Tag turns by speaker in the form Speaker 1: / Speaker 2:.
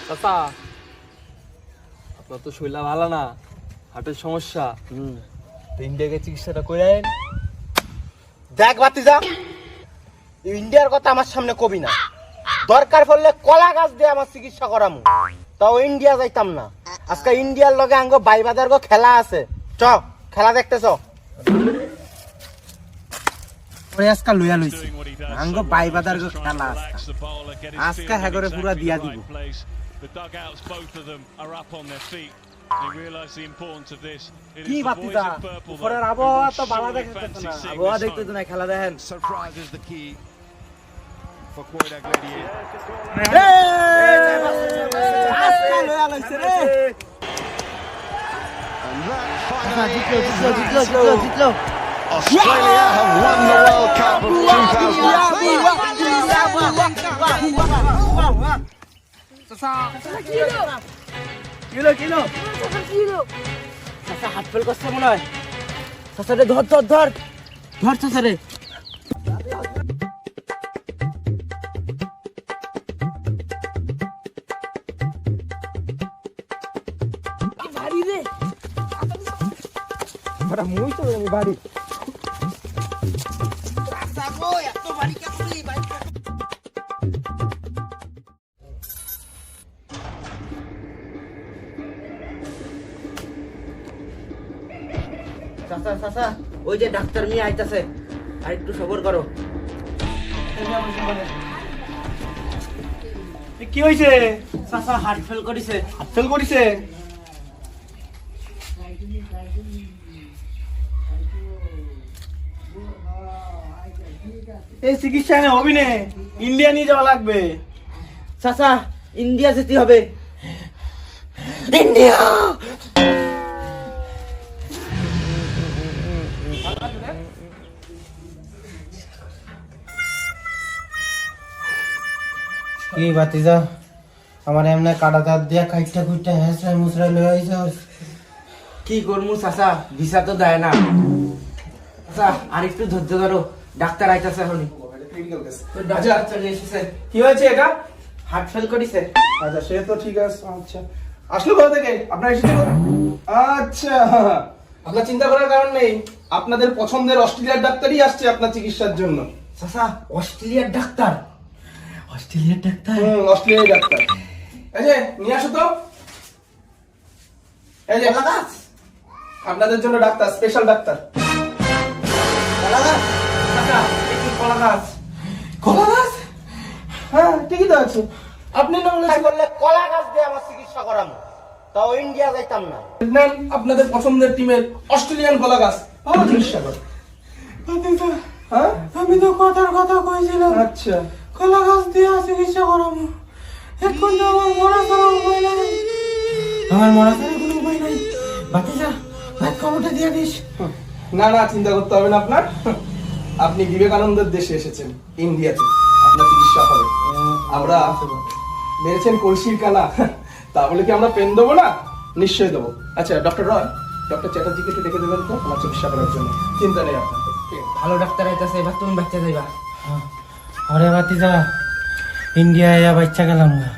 Speaker 1: চাচা আপনার তো শরীর ভালো না, হার্টের সমস্যা। তো ইন্ডিয়াকে চিকিৎসাটা করে
Speaker 2: দেখ বাতিজা, ইন্ডিয়ার কথা আমার সামনে কবি না। দরকার পড়লে কলা গাছ দিয়ে আমার চিকিৎসা করামু, তাও ইন্ডিয়া যাইতাম না। আজকে ইন্ডিয়ার লগে আঙ্গ বাইবাদার গো খেলা আছে, চ খেলা দেখতে চ। আজকা লইয়া লইছি আঙ্গ বাইবাদার গো খেলা আজকা হেগরে পুরা দিয়া দিব। কি বাতিজা, উপরের আবহাওয়া তো ভালো দেখাচ্ছে না। আবহাওয়া দেখতে তো না, খেলা দেখেন।
Speaker 3: Australia have won the World Cup of
Speaker 2: 2000. চাচা হাত ফেল করছে মনে হয়। চাচা রে ধর ধর ধর ধর চাচা রে। ভারী রে মুই তো বাড়ি। এত বাড়ি কাটলি ভাই। চাচা চাচা, ওই যে ডাক্তার নিয়ে আইতাছে, আর একটু সবর করো।
Speaker 1: কি হয়েছে?
Speaker 2: চাচা হার্ট ফেল করিছে।
Speaker 1: হাত ফেল করিছে? এই চিকিৎসা না হবে না, ইন্ডিয়া নিয়ে যাওয়া লাগবে।
Speaker 2: চাচা ইন্ডিয়া যেতে হবে। ইন্ডিয়া
Speaker 4: কি বাতিজা, আমার এমনি কাটা দাঁত দিয়া কাইটা কুইটা হেসরাই মুসরাই লয়ে আইছস।
Speaker 2: কি করমু চাচা, ভিসা তো দেয় না। চাচা আর একটু ধৈর্য ধরো, ডাক্তার আইতাছে এখনই। ডাক্তার চলে এসেছে।
Speaker 1: কি হয়েছে এটা?
Speaker 2: হার্ট ফেল করিছে।
Speaker 1: আচ্ছা সে তো ঠিক আছে। আচ্ছা আসলো কোথা থেকে? আপনার এসেছে কোথা? আচ্ছা আপনার চিন্তা করার কারণ নেই, আপনাদের পছন্দের অস্ট্রেলিয়ার ডাক্তারই আসছে আপনার চিকিৎসার জন্য।
Speaker 2: চাচা অস্ট্রেলিয়ার ডাক্তার? অস্ট্রেলিয়ার ডাক্তার?
Speaker 1: অস্ট্রেলিয়ার ডাক্তার। এই যে নিয়ে আসো তো, এই যে আপনাদের জন্য ডাক্তার, স্পেশাল ডাক্তার।
Speaker 2: চাচা কি কলা গাছ?
Speaker 1: কলা গাছ? হ্যাঁ ঠিকই তো আছে। আপনি না
Speaker 2: বললে কলা গাছ দিয়ে আমার চিকিৎসা করামু, তাও ইন্ডিয়া যাইতাম না।
Speaker 1: নেন আপনাদের পছন্দের টিমের অস্ট্রেলিয়ান কলা গাছ, ভালো চিকিৎসা করে। হ্যাঁ
Speaker 4: আমি তো কথার কথা কইছিলাম
Speaker 1: আচ্ছা
Speaker 4: কলা গাছ দিয়া চিকিৎসা করাবো। এখন তো আমার মরা ছাড়া উপায় নাই। আমার মরা ছাড়া কোনো উপায় নাই। বাতিজা ভাই খবরটা দিয়ে দিস।
Speaker 1: না না চিন্তা করতে হবে না আপনার। আপনি বিবেকানন্দের দেশে এসেছেন, ইন্ডিয়াতে আপনার চিকিৎসা হবে। আমরা মেরেছেন কলসির কানা, তাহলে কি আমরা পেন দেবো না? নিশ্চয়ই দেবো। আচ্ছা ডক্টর রয়, ডক্টর চ্যাটার্জিকে একটু ডেকে দেবেন তো আমার চিকিৎসা করার জন্য। চিন্তা নেই আপনার।
Speaker 2: ভালো ডাক্তার আইতাছে, এবার তুমি বাচ্চা যাইবা।
Speaker 4: আরে বাতিজা ইন্ডিয়া বাচ্চা গেলাম না।